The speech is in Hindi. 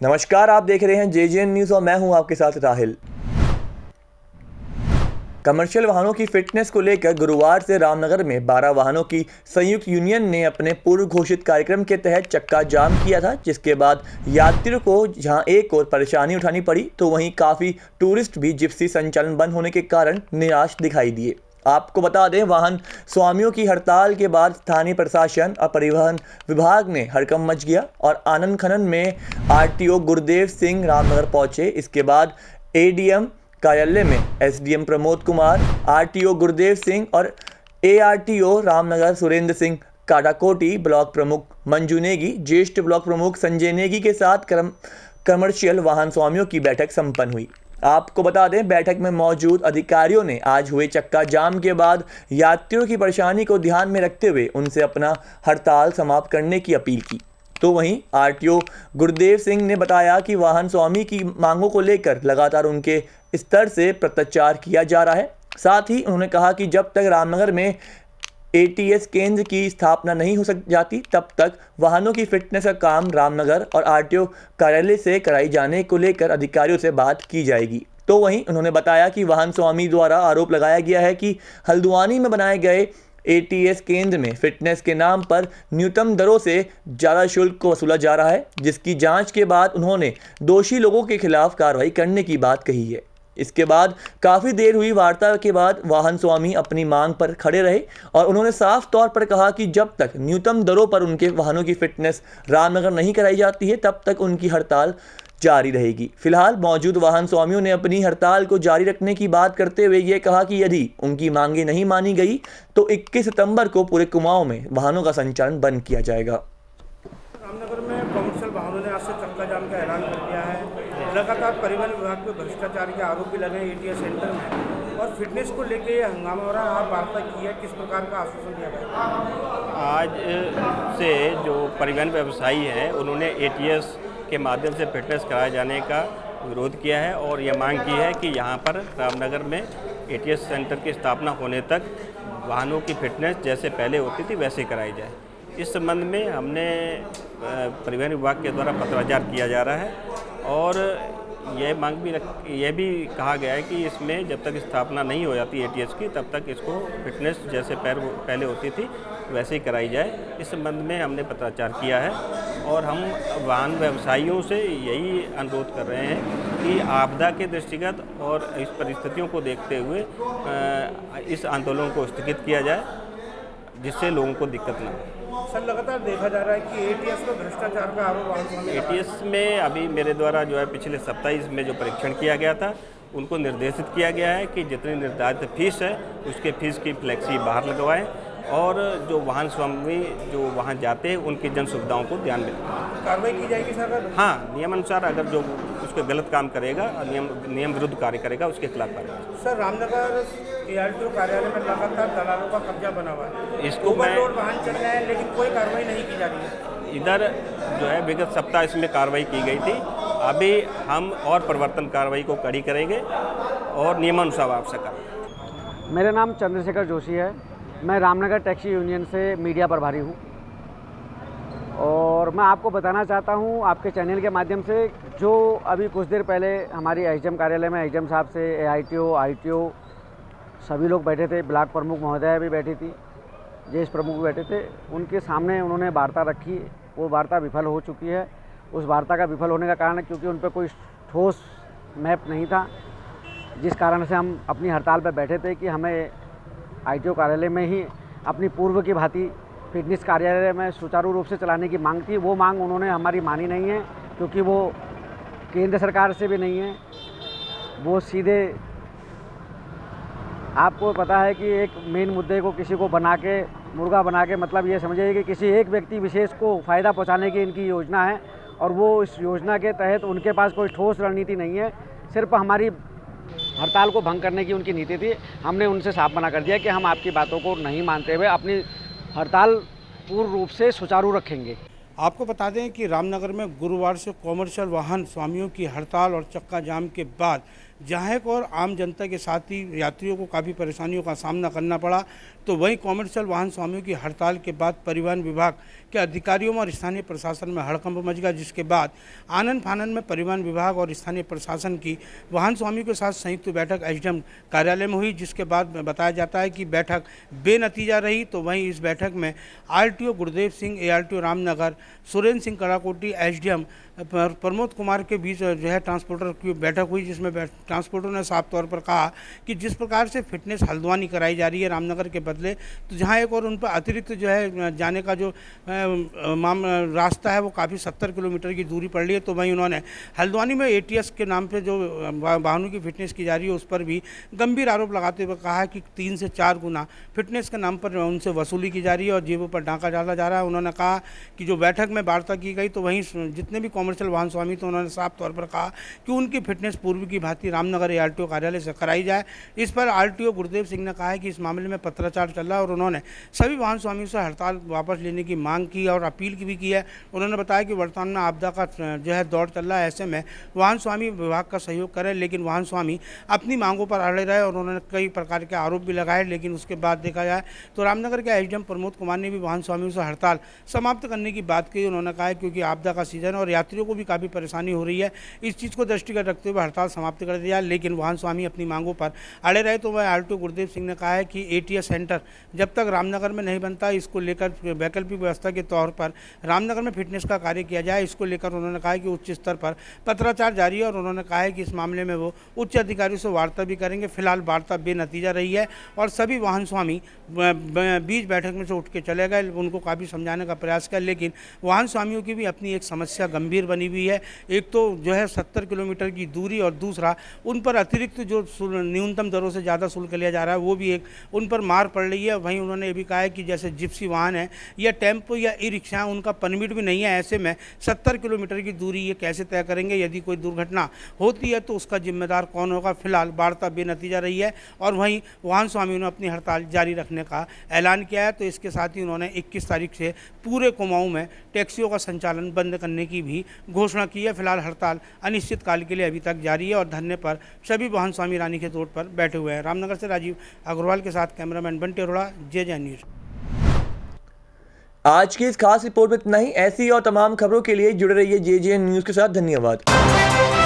नमस्कार, आप देख रहे हैं जेजेएन न्यूज़ और मैं हूं आपके साथ राहिल। कमर्शियल वाहनों की फिटनेस को लेकर गुरुवार से रामनगर में 12 वाहनों की संयुक्त यूनियन ने अपने पूर्व घोषित कार्यक्रम के तहत चक्का जाम किया था, जिसके बाद यात्रियों को जहां एक और परेशानी उठानी पड़ी तो वहीं काफ़ी टूरिस्ट भी जिप्सी संचालन बंद होने के कारण निराश दिखाई दिए। आपको बता दें, वाहन स्वामियों की हड़ताल के बाद स्थानीय प्रशासन और परिवहन विभाग ने हड़कंप मच गया और आनंद खनन में आरटीओ गुरदेव सिंह रामनगर पहुंचे। इसके बाद एडीएम कार्यालय में एसडीएम प्रमोद कुमार, आरटीओ गुरदेव सिंह और एआरटीओ रामनगर सुरेंद्र सिंह काटाकोटी, ब्लॉक प्रमुख मंजू नेगी, ज्येष्ठ ब्लॉक प्रमुख संजय नेगी के साथ कमर्शियल वाहन स्वामियों की बैठक संपन्न हुई। आपको बता दें, बैठक में मौजूद अधिकारियों ने आज हुए चक्का जाम के बाद यात्रियों की परेशानी को ध्यान में रखते हुए उनसे अपना हड़ताल समाप्त करने की अपील की। तो वहीं आरटीओ गुरदेव सिंह ने बताया कि वाहन स्वामी की मांगों को लेकर लगातार उनके स्तर से पत्राचार किया जा रहा है। साथ ही उन्होंने कहा कि जब तक रामनगर में एटीएस केंद्र की स्थापना नहीं हो जाती तब तक वाहनों की फिटनेस का काम रामनगर और आरटीओ कार्यालय से कराई जाने को लेकर अधिकारियों से बात की जाएगी। तो वहीं उन्होंने बताया कि वाहन स्वामी द्वारा आरोप लगाया गया है कि हल्द्वानी में बनाए गए एटीएस केंद्र में फिटनेस के नाम पर न्यूनतम दरों से ज़्यादा शुल्क को वसूला जा रहा है, जिसकी जांच के बाद उन्होंने दोषी लोगों के खिलाफ कार्रवाई करने की बात कही है। इसके बाद काफ़ी देर हुई वार्ता के बाद वाहन स्वामी अपनी मांग पर खड़े रहे और उन्होंने साफ तौर पर कहा कि जब तक न्यूनतम दरों पर उनके वाहनों की फिटनेस रामनगर नहीं कराई जाती है तब तक उनकी हड़ताल जारी रहेगी। फिलहाल मौजूद वाहन स्वामियों ने अपनी हड़ताल को जारी रखने की बात करते हुए ये कहा कि यदि उनकी मांगें नहीं मानी गई तो 21 सितंबर को पूरे कुमाऊं में वाहनों का संचालन बंद किया जाएगा। रामनगर में कमर्शियल वाहनों ने आज से चक्का जाम का ऐलान कर दिया है। लगातार परिवहन विभाग पे भ्रष्टाचार के आरोप भी लगे एटीएस सेंटर में और फिटनेस को लेकर ये हंगामा हो रहा है। आप वार्ता की है, किस प्रकार का आश्वासन दिया गया? आज से जो परिवहन व्यवसायी हैं उन्होंने एटीएस के माध्यम से फिटनेस कराए जाने का विरोध किया है और ये मांग की है कि यहाँ पर रामनगर में एटीएस सेंटर की स्थापना होने तक वाहनों की फिटनेस जैसे पहले होती थी वैसे कराई जाए। इस संबंध में हमने परिवहन विभाग के द्वारा पत्राचार किया जा रहा है और यह भी कहा गया है कि इसमें जब तक स्थापना नहीं हो जाती एटीएस की तब तक इसको फिटनेस जैसे पहले होती थी वैसे ही कराई जाए। इस संबंध में हमने पत्राचार किया है और हम वाहन व्यवसायियों से यही अनुरोध कर रहे हैं कि आपदा के दृष्टिगत और इस परिस्थितियों को देखते हुए इस आंदोलन को स्थगित किया जाए जिससे लोगों को दिक्कत ना हो। सर, लगातार देखा जा रहा है कि एटीएस में भ्रष्टाचार का आरोप एटीएस में अभी मेरे द्वारा जो है पिछले सप्ताह इसमें जो परीक्षण किया गया था उनको निर्देशित किया गया है कि जितनी निर्धारित फीस है उसके फीस की फ्लेक्सी बाहर लगवाएं और जो वाहन स्वामी जो वहाँ जाते हैं उनकी जन सुविधाओं को ध्यान में रखें। कार्रवाई की जाएगी सर? हाँ, नियमानुसार अगर जो उसके गलत काम करेगा नियम विरुद्ध कार्य करेगा उसके खिलाफ कार्रवाई। सर, रामनगर एआरटीओ कार्यालय में लगातार दलालों का कब्जा बना हुआ है। इसको ओवरलोड वाहन चल रहे हैं लेकिन कोई कार्रवाई नहीं की जा रही है। इधर जो है विगत सप्ताह इसमें कार्रवाई की गई थी। अभी हम और परिवर्तन कार्रवाई को कड़ी करेंगे और नियमानुसार आवश्यक कार्रवाई। मेरा नाम चंद्रशेखर जोशी है। मैं रामनगर टैक्सी यूनियन से मीडिया प्रभारी हूँ और मैं आपको बताना चाहता हूँ आपके चैनल के माध्यम से जो अभी कुछ देर पहले हमारी एचएम कार्यालय में एचएम साहब से एआईटीओ आईटीओ सभी लोग बैठे थे, ब्लॉक प्रमुख महोदया भी बैठी थी, ज्येष्ठ प्रमुख भी बैठे थे। उनके सामने उन्होंने वार्ता रखी, वो वार्ता विफल हो चुकी है। उस वार्ता का विफल होने का कारण क्योंकि उन पर कोई ठोस मैप नहीं था, जिस कारण से हम अपनी हड़ताल पर बैठे थे कि हमें आईटीओ कार्यालय में ही अपनी पूर्व की भांति फिटनेस कार्यालय में सुचारू रूप से चलाने की मांग थी। वो मांग उन्होंने हमारी मानी नहीं है क्योंकि वो केंद्र सरकार से भी नहीं है, वो सीधे आपको पता है कि एक मेन मुद्दे को किसी को बना के मुर्गा बना के मतलब ये समझिए कि किसी एक व्यक्ति विशेष को फ़ायदा पहुंचाने की इनकी योजना है और वो इस योजना के तहत उनके पास कोई ठोस रणनीति नहीं है, सिर्फ हमारी हड़ताल को भंग करने की उनकी नीति थी। हमने उनसे साफ मना कर दिया कि हम आपकी बातों को नहीं मानते हुए अपनी हड़ताल पूर्ण रूप से सुचारू रखेंगे। आपको बता दें कि रामनगर में गुरुवार से कॉमर्शियल वाहन स्वामियों की हड़ताल और चक्का जाम के बाद जहाँ को और आम जनता के साथ ही यात्रियों को काफ़ी परेशानियों का सामना करना पड़ा। तो वहीं कॉमर्शियल वाहन स्वामियों की हड़ताल के बाद परिवहन विभाग के अधिकारियों में और स्थानीय प्रशासन में हड़कंप मच गया, जिसके बाद आनन फानन में परिवहन विभाग और स्थानीय प्रशासन की वाहन स्वामियों के साथ संयुक्त बैठक एसडीएम कार्यालय में हुई, जिसके बाद बताया जाता है कि बैठक बेनतीजा रही। तो वहीं इस बैठक में आरटीओ गुरुदेव सिंह, एआरटीओ रामनगर, सुरेंद्र सिंह कड़ाकोटी, एसडीएम प्रमोद कुमार के बीच जो है ट्रांसपोर्टर की बैठक हुई, जिसमें ट्रांसपोर्टर ने साफ तौर पर कहा कि जिस प्रकार से फिटनेस हल्द्वानी कराई जा रही है रामनगर के बदले, तो जहां एक और उन पर अतिरिक्त जो है जाने का जो रास्ता है वो काफ़ी 70 किलोमीटर की दूरी पड़ रही है। तो वहीं उन्होंने हल्द्वानी में एटीएस के नाम पे जो वाहनों की फिटनेस की जा रही है उस पर भी गंभीर आरोप लगाते हुए कहा कि 3 से 4 गुना फिटनेस के नाम पर उनसे वसूली की जा रही है और जेबों पर डाका डाला जा रहा है। उन्होंने कहा कि जो बैठक में वार्ता की गई तो वहीं जितने भी कॉमर्शियल वाहन स्वामी, तो उन्होंने साफ तौर पर कहा कि उनकी फिटनेस पूर्व की भांति रामनगर एआरटीओ कार्यालय से कराई जाए। इस पर आरटीओ गुरुदेव सिंह ने कहा है कि इस मामले में पत्राचार चल रहा है और उन्होंने सभी वाहन स्वामियों से हड़ताल वापस लेने की मांग की और अपील भी की है। उन्होंने बताया कि वर्तमान में आपदा का जो है दौर चल रहा है, ऐसे में वाहन स्वामी विभाग का सहयोग करें, लेकिन वाहन स्वामी अपनी मांगों पर अड़े रहे और उन्होंने कई प्रकार के आरोप भी लगाए। लेकिन उसके बाद देखा जाए तो रामनगर के एसडीएम प्रमोद कुमार ने भी वाहन स्वामियों से हड़ताल समाप्त करने की बात कही। उन्होंने कहा क्योंकि आपदा का सीजन है और यात्रियों को भी काफ़ी परेशानी हो रही है, इस चीज़ को दृष्टिगत रखते हुए हड़ताल समाप्त कर दिया। लेकिन वाहन स्वामी अपनी मांगों पर अड़े रहे। तो वह आरटीओ गुरुदेव सिंह ने कहा है कि एटीएस सेंटर जब तक रामनगर में नहीं बनता, इसको लेकर वैकल्पिक व्यवस्था के तौर पर रामनगर में फिटनेस का कार्य किया जाए। इसको लेकर उन्होंने कहा कि उच्च स्तर पर पत्राचार जारी है और उन्होंने कहा है कि इस मामले में वो उच्च अधिकारियों से वार्ता भी करेंगे। फिलहाल वार्ता बेनतीजा रही है और सभी वाहन स्वामी बीच बैठक में से उठ के चले गए। उनको काफ़ी समझाने का प्रयास किया, लेकिन वाहन स्वामियों की भी अपनी एक समस्या गंभीर बनी हुई है। एक तो जो है 70 किलोमीटर की दूरी और दूसरा उन पर अतिरिक्त जो न्यूनतम दरों से ज़्यादा शुल्क लिया जा रहा है वो भी एक उन पर मार पड़ रही है। वहीं उन्होंने ये भी कहा है कि जैसे जिप्सी वाहन है या टेम्पो या ई रिक्शा, उनका परमिट भी नहीं है। ऐसे में 70 किलोमीटर की दूरी ये कैसे तय करेंगे? यदि कोई दुर्घटना होती है तो उसका जिम्मेदार कौन होगा? फिलहाल वार्ता बेनतीजा रही है और वहीं वाहन स्वामियों ने अपनी हड़ताल जारी रखने का ऐलान किया है। तो इसके साथ ही उन्होंने 21 तारीख से पूरे कुमाऊं में टैक्सियों का संचालन बंद करने की भी घोषणा की है। फिलहाल हड़ताल अनिश्चित काल के लिए अभी तक जारी है और धरने पर सभी वाहन स्वामी रानी के तोड़ पर बैठे हुए हैं। रामनगर से राजीव अग्रवाल के साथ कैमरामैन बंटी अरोड़ा, जे न्यूज़। आज की इस खास रिपोर्ट में इतना ही। ऐसी और तमाम खबरों के लिए जुड़े रहिए जे न्यूज़ के साथ। धन्यवाद।